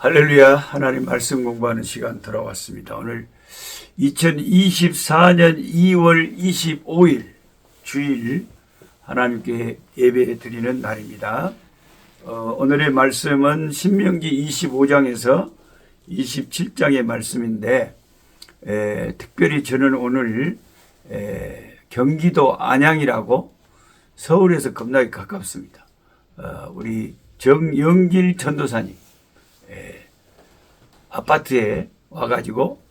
할렐루야. 하나님 말씀 공부하는 시간 돌아왔습니다. 오늘 2024년 2월 25일 주일 하나님께 예배 드리는 날입니다. 오늘의 말씀은 신명기 25장에서 27장의 말씀인데 특별히 저는 오늘 경기도 안양이라고 서울에서 겁나게 가깝습니다. 우리 정영길 전도사님 아파트에 와가지고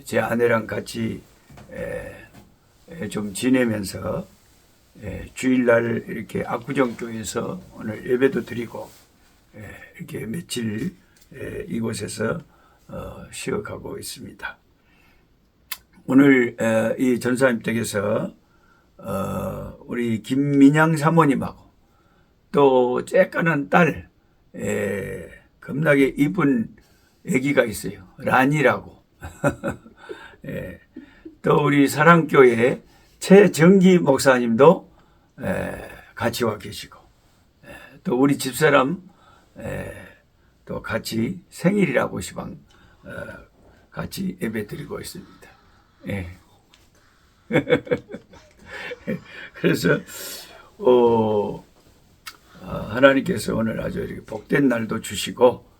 제 아내랑 같이 좀 지내면서 주일날 이렇게 압구정교회에서 오늘 예배도 드리고 이렇게 며칠 이곳에서 쉬어가고 있습니다. 오늘 이 전사님 댁에서 우리 김민양 사모님하고 또 쬐까는 딸 겁나게 이쁜 아기가 있어요. 란이라고. 또 우리 사랑교회 최정기 목사님도 같이 와 계시고 또 우리 집사람 또 같이 생일이라고 시방 같이 예배 드리고 있습니다. 그래서 하나님께서 오늘 아주 이렇게 복된 날도 주시고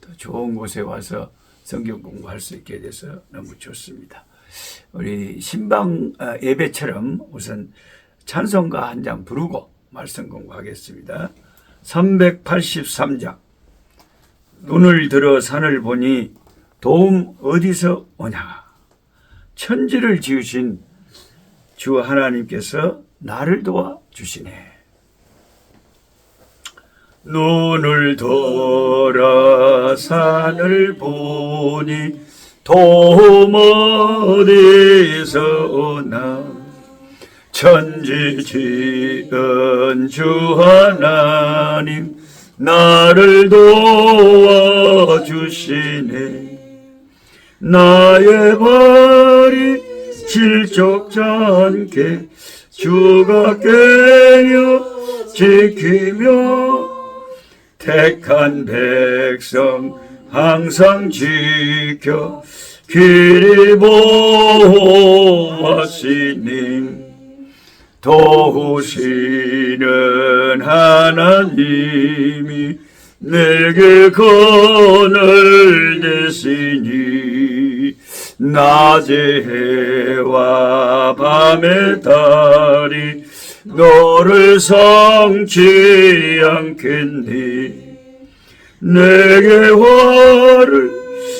또 좋은 곳에 와서 성경 공부할 수 있게 돼서 너무 좋습니다. 우리 신방 예배처럼 우선 찬송가 한 장 부르고 말씀 공부하겠습니다. 383장 눈을 들어 산을 보니 도움 어디서 오냐. 천지를 지으신 주 하나님께서 나를 도와주시네. 눈을 들어 산을 보니 도움 어디서 오나. 천지 지은 주 하나님 나를 도와주시네. 나의 발이 실족지 않게 주가 깨어 지키며 택한 백성 항상 지켜 길이 보호하시니. 도우시는 하나님이 내게 건을 대시니. 낮의 해와 밤의 달이 너를 성치 않겠니. 내게 화를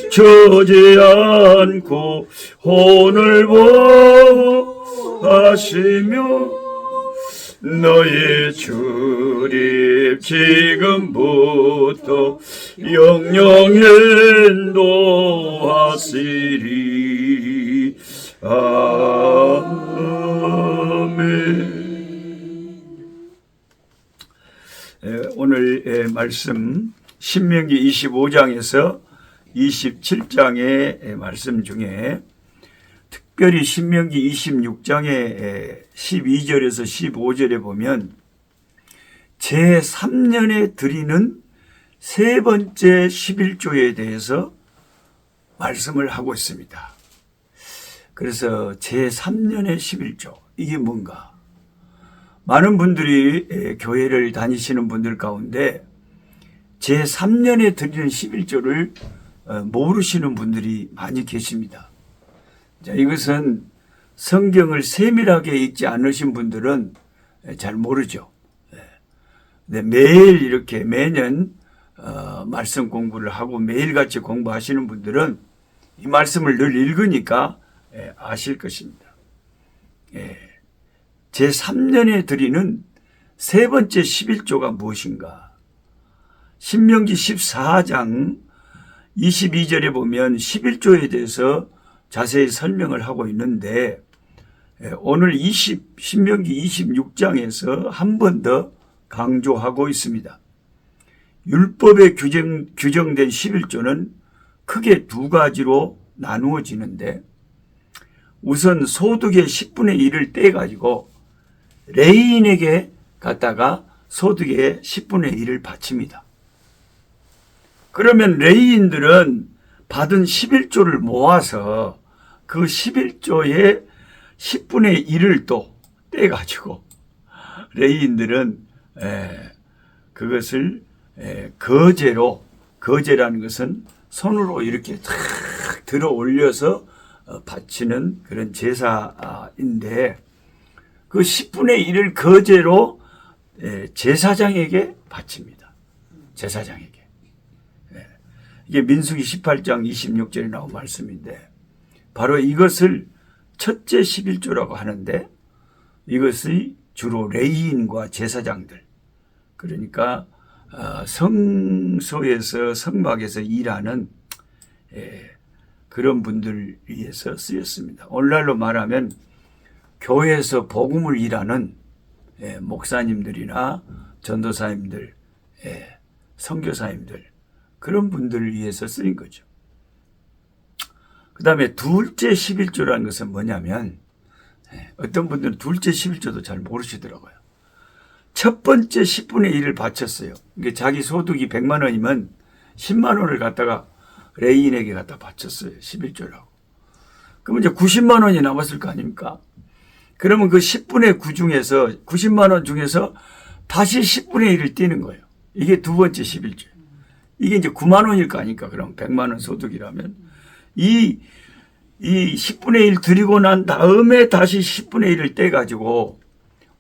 주지 않고 혼을 보호하시며 너의 출입 지금부터 영영 인도하시리. 아멘. 오늘 말씀 신명기 25장에서 27장의 말씀 중에 특별히 신명기 26장의 12절에서 15절에 보면 제3년에 드리는 세 번째 11조에 대해서 말씀을 하고 있습니다. 그래서 제3년의 11조 이게 뭔가? 많은 분들이 교회를 다니시는 분들 가운데 제3년에 드리는 11조를 모르시는 분들이 많이 계십니다. 자, 이것은 성경을 세밀하게 읽지 않으신 분들은 잘 모르죠. 근데 매일 이렇게 매년 말씀 공부를 하고 매일같이 공부하시는 분들은 이 말씀을 늘 읽으니까 아실 것입니다. 제3년에 드리는 세 번째 11조가 무엇인가? 신명기 14장 22절에 보면 11조에 대해서 자세히 설명을 하고 있는데 오늘 신명기 26장에서 한 번 더 강조하고 있습니다. 율법에 규정된 11조는 크게 두 가지로 나누어지는데 우선 소득의 10분의 1을 떼가지고 레인에게 갖다가 소득의 10분의 1을 바칩니다. 그러면 레위인들은 받은 11조를 모아서 그 11조의 10분의 1을 또 떼가지고 레위인들은 그것을 거제로, 거제라는 것은 손으로 이렇게 탁 들어 올려서 바치는 그런 제사인데 그 10분의 1을 거제로 제사장에게 바칩니다. 제사장에게. 이게 민수기 18장 26절에 나온 말씀인데 바로 이것을 첫째 11조라고 하는데 이것이 주로 레위인과 제사장들, 그러니까 성소에서 성막에서 일하는 그런 분들 위해서 쓰였습니다. 오늘날로 말하면 교회에서 복음을 일하는 목사님들이나 전도사님들, 선교사님들, 그런 분들을 위해서 쓰인 거죠. 그 다음에 둘째 11조라는 것은 뭐냐면 어떤 분들은 둘째 11조도 잘 모르시더라고요. 첫 번째 10분의 1을 바쳤어요. 이게 자기 소득이 100만 원이면 10만 원을 갖다가 레위인에게 갖다 바쳤어요. 11조라고. 그러면 이제 90만 원이 남았을 거 아닙니까? 그러면 그 10분의 9 중에서 90만 원 중에서 다시 10분의 1을 떼는 거예요. 이게 두 번째 11조예요. 이게 이제 9만 원일 거 아닙니까? 그럼 100만 원 소득이라면 이 10분의 1 드리고 난 다음에 다시 10분의 1을 떼가지고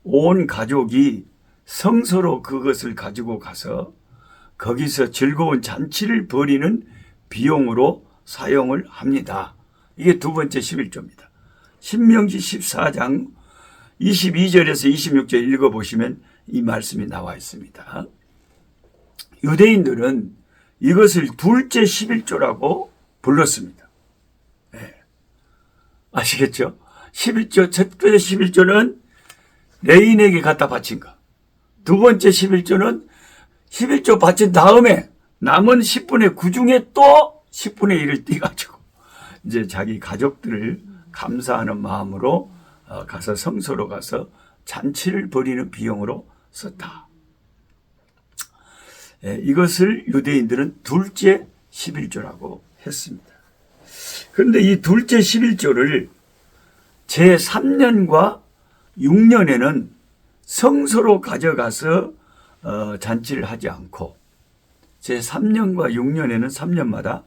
온 가족이 성소로 그것을 가지고 가서 거기서 즐거운 잔치를 벌이는 비용으로 사용을 합니다. 이게 두 번째 11조입니다. 신명기 14장 22절에서 26절 읽어보시면 이 말씀이 나와 있습니다. 유대인들은 이것을 둘째 11조라고 불렀습니다. 아시겠죠? 11조, 첫째 11조는 레위인에게 갖다 바친 거. 두 번째 11조는 11조 바친 다음에 남은 10분의 9 중에 또 10분의 1을 떼가지고 이제 자기 가족들을 감사하는 마음으로 가서 성소로 가서 잔치를 벌이는 비용으로 썼다. 이것을 유대인들은 둘째 11조라고 했습니다. 그런데 이 둘째 11조를 제3년과 6년에는 성소로 가져가서 잔치를 하지 않고 제3년과 6년에는 3년마다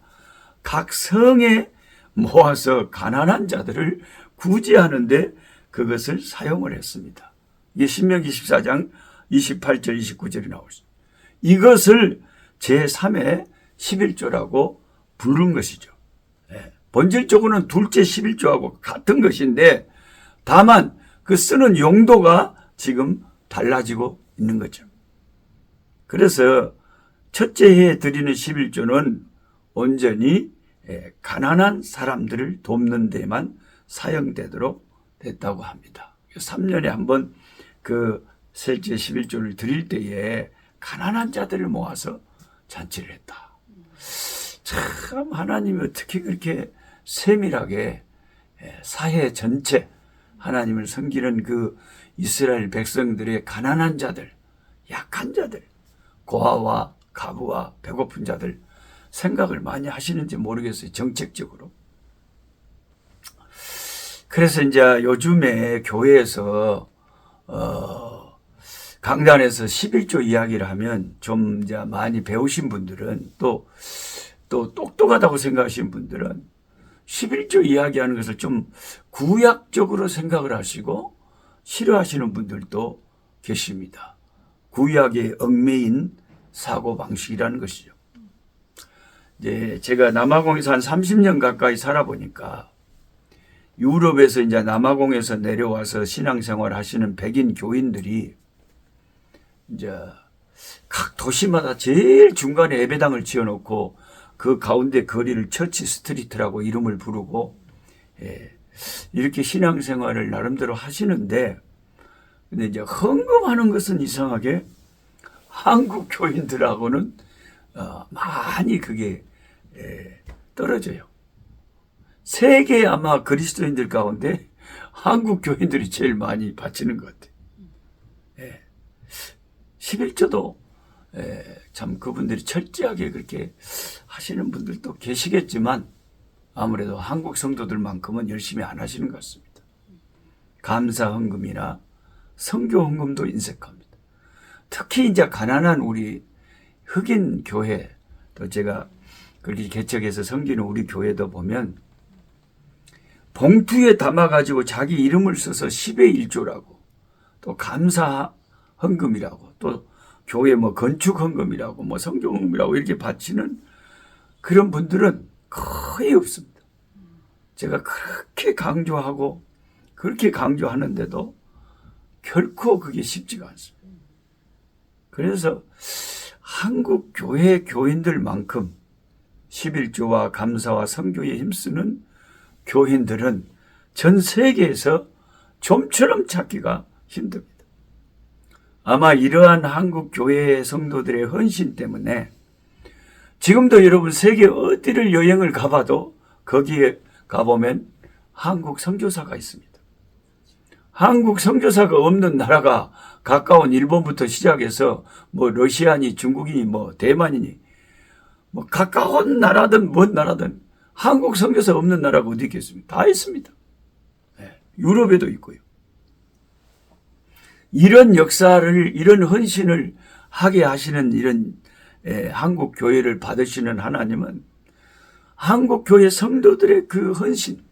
각 성에 모아서 가난한 자들을 구제하는데 그것을 사용을 했습니다. 이게 신명기 14장 28절 29절이 나오죠. 이것을 제3의 11조라고 부른 것이죠. 본질적으로는 둘째 11조하고 같은 것인데 다만 그 쓰는 용도가 지금 달라지고 있는 거죠. 그래서 첫째 해에 드리는 11조는 온전히 가난한 사람들을 돕는 데만 사용되도록 됐다고 합니다. 3년에 한번 그 셋째 11조를 드릴 때에 가난한 자들을 모아서 잔치를 했다. 참 하나님이 어떻게 그렇게 세밀하게 사회 전체 하나님을 섬기는 그 이스라엘 백성들의 가난한 자들, 약한 자들, 고아와 가부와 배고픈 자들 생각을 많이 하시는지 모르겠어요. 정책적으로. 그래서 이제 요즘에 교회에서 강단에서 11조 이야기를 하면 좀 이제 많이 배우신 분들은 또 똑똑하다고 생각하시는 분들은 11조 이야기하는 것을 좀 구약적으로 생각을 하시고 싫어하시는 분들도 계십니다. 구약의 얽매인 사고방식이라는 것이죠. 이제 제가 남아공에서 한 30년 가까이 살아보니까 유럽에서 이제 남아공에서 내려와서 신앙생활 하시는 백인 교인들이 이제 각 도시마다 제일 중간에 예배당을 지어놓고 그 가운데 거리를 처치 스트리트라고 이름을 부르고 이렇게 신앙생활을 나름대로 하시는데 근데 이제 헌금하는 것은 이상하게 한국 교인들하고는 많이 그게 떨어져요. 세계 아마 그리스도인들 가운데 한국 교인들이 제일 많이 바치는 것 같아요. 11조도 참 그분들이 철저하게 그렇게 하시는 분들도 계시겠지만 아무래도 한국 성도들만큼은 열심히 안 하시는 것 같습니다. 감사 헌금이나 선교 헌금도 인색합니다. 특히 이제 가난한 우리 흑인 교회, 또 제가 그렇게 개척해서 섬기는 우리 교회도 보면 봉투에 담아가지고 자기 이름을 써서 10의 1조라고, 또 감사 헌금이라고, 또 교회 뭐 건축 헌금이라고, 뭐 선교 헌금이라고 이렇게 바치는 그런 분들은 거의 없습니다. 제가 그렇게 강조하고 그렇게 강조하는데도 결코 그게 쉽지가 않습니다. 그래서 한국 교회 교인들만큼 11조와 감사와 선교에 힘쓰는 교인들은 전 세계에서 좀처럼 찾기가 힘듭니다. 아마 이러한 한국 교회 성도들의 헌신 때문에 지금도 여러분 세계 어디를 여행을 가봐도 거기에 가보면 한국 선교사가 있습니다. 한국 선교사가 없는 나라가 가까운 일본부터 시작해서 뭐 러시아니 중국이니 뭐 대만이니 뭐 가까운 나라든 먼 나라든 한국 선교사 없는 나라가 어디 있겠습니까? 다 있습니다. 네, 유럽에도 있고요. 이런 역사를, 이런 헌신을 하게 하시는 이런 한국 교회를 받으시는 하나님은 한국 교회 성도들의 그 헌신,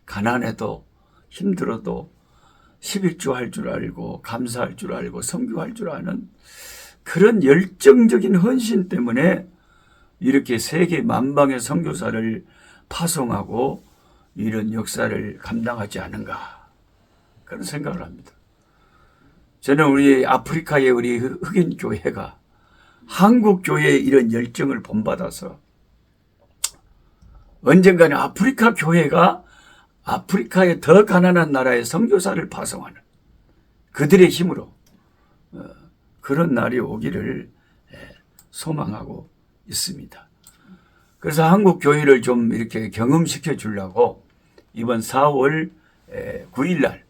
가난해도 힘들어도 11조 할 줄 알고 감사할 줄 알고 선교할 줄 아는 그런 열정적인 헌신 때문에 이렇게 세계 만방의 선교사를 파송하고 이런 역사를 감당하지 않은가, 그런 생각을 합니다. 저는 우리 아프리카의 우리 흑인 교회가 한국 교회의 이런 열정을 본받아서 언젠가는 아프리카 교회가 아프리카의 더 가난한 나라의 선교사를 파송하는 그들의 힘으로 그런 날이 오기를 소망하고 있습니다. 그래서 한국 교회를 좀 이렇게 경험시켜 주려고 이번 4월 9일 날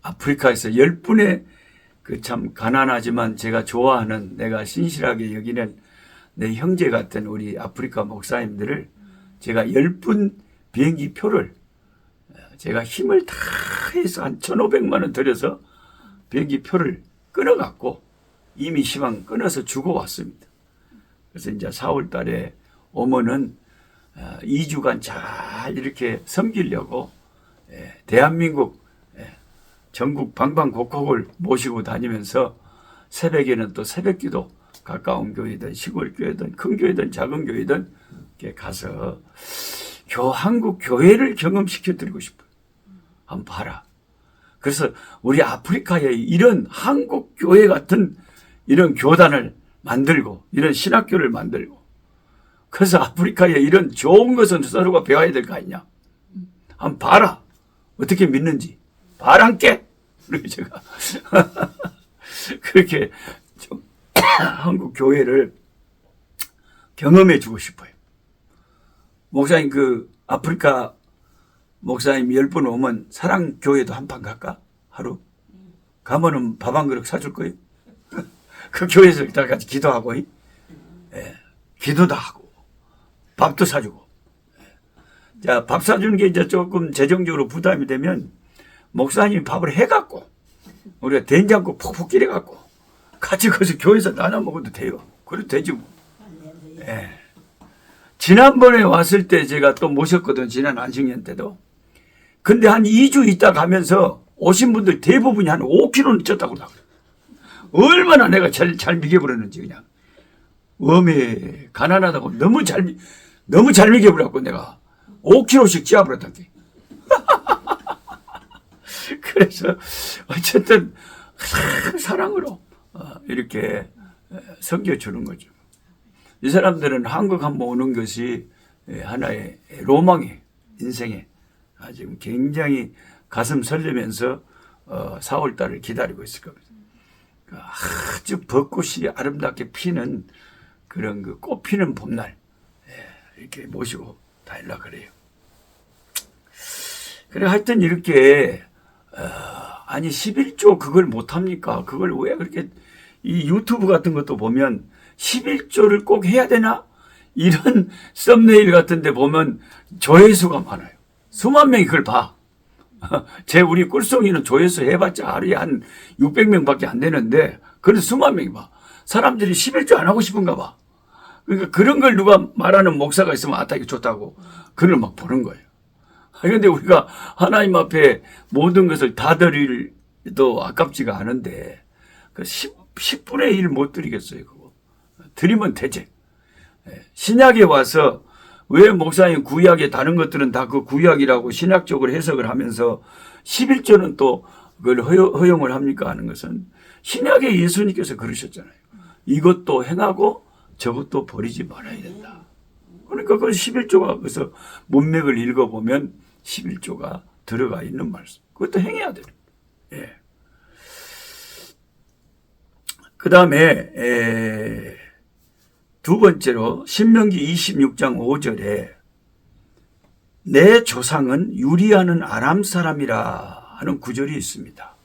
아프리카에서 10분의 그 참 가난하지만 제가 좋아하는, 내가 신실하게 여기는 내 형제 같은 우리 아프리카 목사님들을 제가 10분 비행기 표를 제가 힘을 다 해서 한 1,500만 원 들여서 비행기 표를 끊어갖고 이미 시방 끊어서 주고 왔습니다. 그래서 이제 4월 달에 오면은 2주간 잘 이렇게 섬기려고 대한민국 전국 방방곡곡을 모시고 다니면서 새벽에는 또 새벽기도, 가까운 교회든 시골 교회든 큰 교회든 작은 교회든 이렇게 가서 한국 교회를 경험시켜 드리고 싶어요. 한번 봐라. 그래서 우리 아프리카에 이런 한국 교회 같은 이런 교단을 만들고 이런 신학교를 만들고, 그래서 아프리카에 이런 좋은 것은 서로가 배워야 될 거 아니냐. 한번 봐라. 어떻게 믿는지. 바람께. 그리고 제가 그렇게 좀 한국 교회를 경험해 주고 싶어요. 목사님, 그 아프리카 목사님 10분 오면 사랑교회도 한 판 갈까? 하루? 가면은 밥 한 그릇 사줄 거예요. 그 교회에서 다 같이 기도하고, 기도도 하고, 밥도 사주고. 자, 밥 사주는 게 이제 조금 재정적으로 부담이 되면 목사님이 밥을 해갖고 우리가 된장국 푹푹 끓여갖고 같이 거기서 교회에서 나눠 먹어도 돼요. 그래도 되지 뭐. 지난번에 왔을 때 제가 또 모셨거든, 지난 안식년 때도. 근데 한 2주 있다 가면서 오신 분들 대부분이 한 5kg는 쪘다고 그러더라고요. 얼마나 내가 잘 먹여버렸는지, 그냥. 웜에 가난하다고 너무 잘 먹여버렸고 내가 5kg씩 찌어버렸단 게. 그래서 어쨌든 사랑으로 이렇게 섬겨주는 거죠. 이 사람들은 한국 한번 오는 것이 하나의 로망이, 인생에 지금 굉장히 가슴 설레면서 4월 달을 기다리고 있을 겁니다. 아주 벚꽃이 아름답게 피는 그런 그 꽃 피는 봄날 이렇게 모시고 다니려고 그래요. 그래, 하여튼 이렇게 아니 11조 그걸 못합니까? 그걸 왜 그렇게, 이 유튜브 같은 것도 보면 11조를 꼭 해야 되나? 이런 썸네일 같은 데 보면 조회수가 많아요. 수만 명이 그걸 봐. 우리 꿀송이는 조회수 해봤자 하루에 한 600명밖에 안 되는데, 그래도 수만 명이 봐. 사람들이 11조 안 하고 싶은가 봐. 그러니까 그런 걸 누가 말하는 목사가 있으면 이게 좋다고 그걸 막 보는 거예요. 그런데 우리가 하나님 앞에 모든 것을 다 드릴도 아깝지가 않은데, 그 10분의 1 못 드리겠어요, 그거. 드리면 되지. 신약에 와서 왜 목사님 구약에 다른 것들은 다 그 구약이라고 신학적으로 해석을 하면서 11조는 또 그걸 허용을 합니까 하는 것은 신약에 예수님께서 그러셨잖아요. 이것도 행하고 저것도 버리지 말아야 된다. 그러니까 그 11조가 그래서 문맥을 읽어보면 11조가 들어가 있는 말씀. 그것도 행해야 돼요. 예. 그 다음에 두 번째로 신명기 26장 5절에 내 조상은 유리하는 아람 사람이라 하는 구절이 있습니다.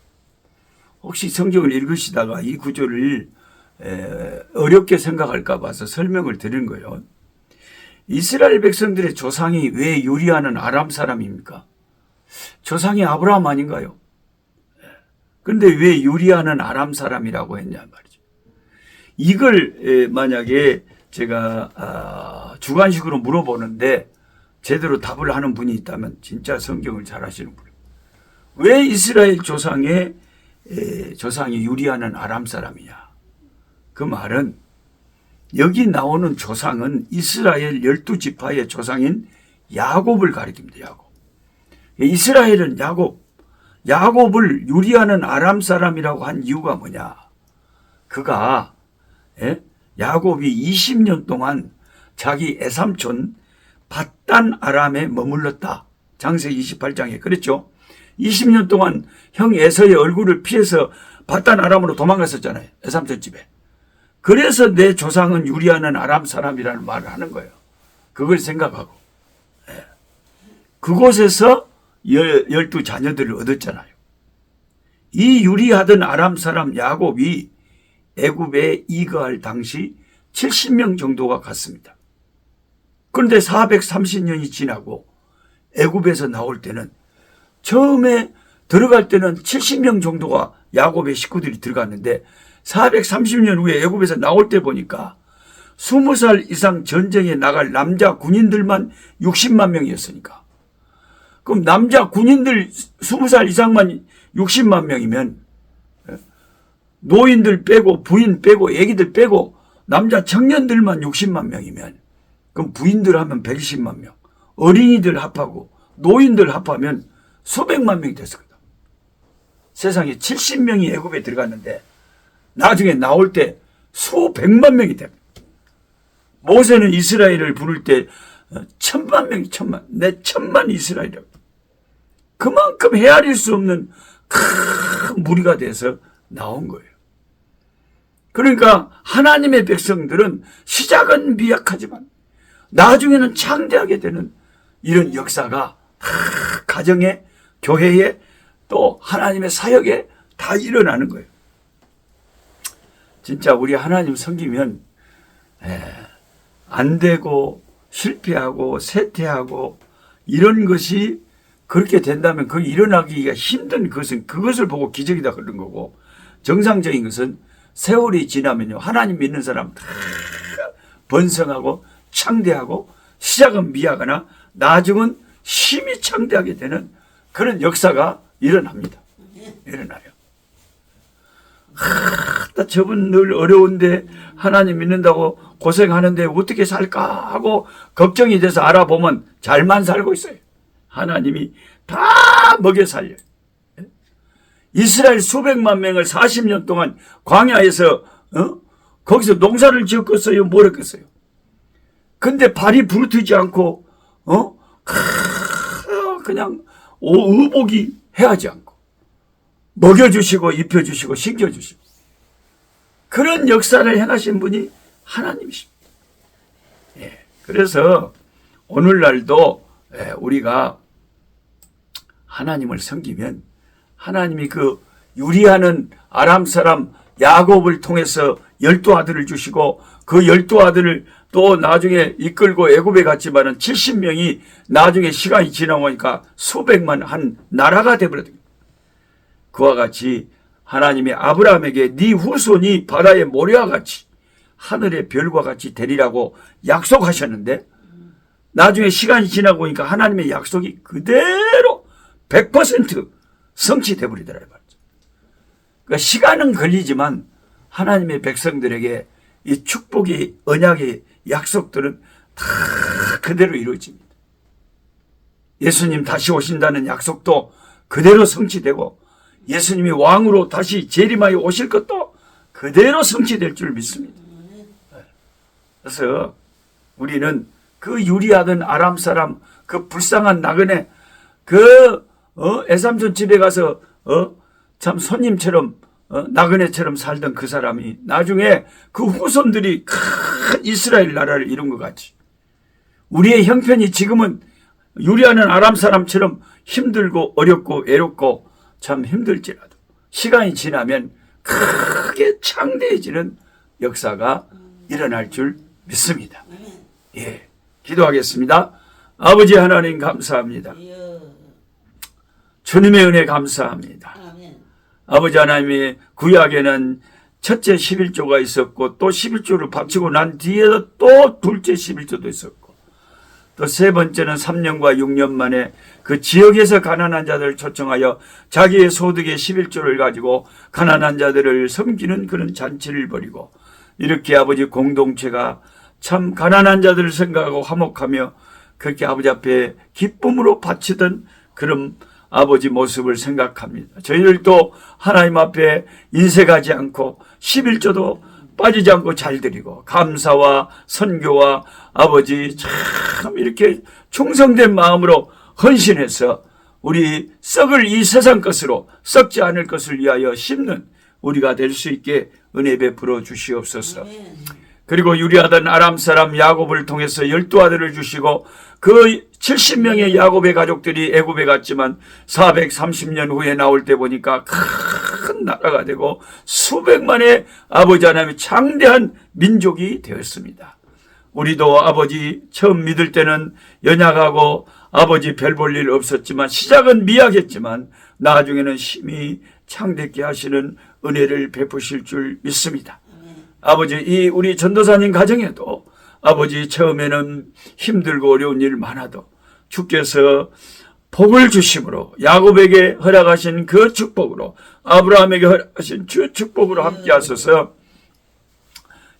혹시 성경을 읽으시다가 이 구절을 어렵게 생각할까 봐서 설명을 드린 거예요. 이스라엘 백성들의 조상이 왜 유리하는 아람 사람입니까? 조상이 아브라함 아닌가요? 그런데 왜 유리하는 아람 사람이라고 했냐 말이죠. 이걸 만약에 제가 주관식으로 물어보는데 제대로 답을 하는 분이 있다면 진짜 성경을 잘 아시는 분이에요. 왜 이스라엘 조상이 유리하는 아람 사람이냐? 그 말은 여기 나오는 조상은 이스라엘 12지파의 조상인 야곱을 가리킵니다. 야곱. 이스라엘은 야곱을 유리하는 아람 사람이라고 한 이유가 뭐냐? 그가 야곱이 20년 동안 자기 애삼촌 밧단 아람에 머물렀다. 창세기 28장에 그랬죠. 20년 동안 형 에서의 얼굴을 피해서 밧단 아람으로 도망갔었잖아요. 애삼촌 집에. 그래서 내 조상은 유리하는 아람 사람이라는 말을 하는 거예요. 그걸 생각하고. 그곳에서 12자녀들을 얻었잖아요. 이 유리하던 아람 사람 야곱이 애굽에 이거할 당시 70명 정도가 갔습니다. 그런데 430년이 지나고 애굽에서 나올 때는 처음에 들어갈 때는 70명 정도가 야곱의 식구들이 들어갔는데 430년 후에 애굽에서 나올 때 보니까 20살 이상 전쟁에 나갈 남자 군인들만 60만 명이었으니까 그럼 남자 군인들 20살 이상만 60만 명이면 노인들 빼고 부인 빼고 애기들 빼고 남자 청년들만 60만 명이면 그럼 부인들 하면 120만 명 어린이들 합하고 노인들 합하면 수백만 명이 됐었거든. 세상에 70명이 애굽에 들어갔는데 나중에 나올 때 수백만 명이 됩니다. 모세는 이스라엘을 부를 때 1000만 명이 내 1000만 이스라엘이라고. 그만큼 헤아릴 수 없는 큰 무리가 돼서 나온 거예요. 그러니까 하나님의 백성들은 시작은 미약하지만 나중에는 창대하게 되는 이런 역사가 가정에 교회에 또 하나님의 사역에 다 일어나는 거예요. 진짜 우리 하나님 섬기면 안 되고 실패하고 쇠퇴하고 이런 것이 그렇게 된다면 그 일어나기가 힘든 것은 그것을 보고 기적이다 그런 거고 정상적인 것은 세월이 지나면요 하나님 믿는 사람 다 번성하고 창대하고 시작은 미하거나 나중은 심히 창대하게 되는 그런 역사가 일어납니다. 일어나요. 나 저분 늘 어려운데 하나님 믿는다고 고생하는데 어떻게 살까 하고 걱정이 돼서 알아보면 잘만 살고 있어요. 하나님이 다 먹여 살려요. 이스라엘 수백만 명을 40년 동안 광야에서 거기서 농사를 지었겠어요? 뭘 했겠어요? 근데 발이 부르트지 않고 그냥 의복이 해하지 않고 먹여주시고 입혀주시고 신겨주시고 그런 역사를 행하신 분이 하나님이십니다. 그래서 오늘날도 우리가 하나님을 섬기면 하나님이 그 유리하는 아람 사람 야곱을 통해서 12 아들을 주시고 그 그 12아들을 또 나중에 이끌고 애굽에 갔지만은 70명이 나중에 시간이 지나보니까 수백만 한 나라가 되버렸다. 그와 같이 하나님이 아브라함에게 네 후손이 바다의 모래와 같이 하늘의 별과 같이 되리라고 약속하셨는데 나중에 시간이 지나고 보니까 하나님의 약속이 그대로 100% 성취돼 버리더라. 그러니까 시간은 걸리지만 하나님의 백성들에게 이 축복이 언약의 약속들은 다 그대로 이루어집니다. 예수님 다시 오신다는 약속도 그대로 성취되고 예수님이 왕으로 다시 재림하여 오실 것도 그대로 성취될 줄 믿습니다. 그래서 우리는 그 유리하던 아람 사람, 그 불쌍한 나그네, 그 애삼손 집에 가서 참 손님처럼 나그네처럼 살던 그 사람이 나중에 그 후손들이 큰 이스라엘 나라를 이룬 것 같이 우리의 형편이 지금은 유리하는 아람 사람처럼 힘들고 어렵고 외롭고 참 힘들지라도 시간이 지나면 크게 창대해지는 역사가 일어날 줄 믿습니다. 예, 기도하겠습니다. 아버지 하나님 감사합니다. 주님의 은혜 감사합니다. 아버지 하나님의 구약에는 첫째 11조가 있었고 또 11조를 바치고 난 뒤에도 또 둘째 11조도 있었고 또 세 번째는 3년과 6년 만에 그 지역에서 가난한 자들을 초청하여 자기의 소득의 11조를 가지고 가난한 자들을 섬기는 그런 잔치를 벌이고 이렇게 아버지 공동체가 참 가난한 자들을 생각하고 화목하며 그렇게 아버지 앞에 기쁨으로 바치던 그런 아버지 모습을 생각합니다. 저희들도 하나님 앞에 인색하지 않고 11조도 빠지지 않고 잘 드리고 감사와 선교와 아버지 참 이렇게 충성된 마음으로 헌신해서 우리 썩을 이 세상 것으로 썩지 않을 것을 위하여 심는 우리가 될 수 있게 은혜 베풀어 주시옵소서. 그리고 유리하던 아람 사람 야곱을 통해서 12아들을 주시고 그 70명의 야곱의 가족들이 애굽에 갔지만 430년 후에 나올 때 보니까 큰 나라가 되고 수백만의 아버지 하나님의 창대한 민족이 되었습니다. 우리도 아버지 처음 믿을 때는 연약하고 아버지 별 볼 일 없었지만 시작은 미약했지만 나중에는 힘이 창대케 하시는 은혜를 베푸실 줄 믿습니다. 아버지 이 우리 전도사님 가정에도 아버지 처음에는 힘들고 어려운 일 많아도 주께서 복을 주심으로 야곱에게 허락하신 그 축복으로 아브라함에게 허락하신 주 축복으로 함께 하소서.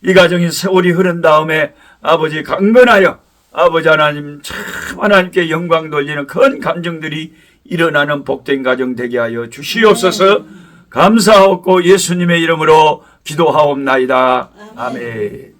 이 가정이 세월이 흐른 다음에 아버지 강건하여 아버지 하나님 참 하나님께 영광 돌리는 큰 감정들이 일어나는 복된 가정 되게 하여 주시옵소서. 감사하옵고 예수님의 이름으로 기도하옵나이다. 아멘.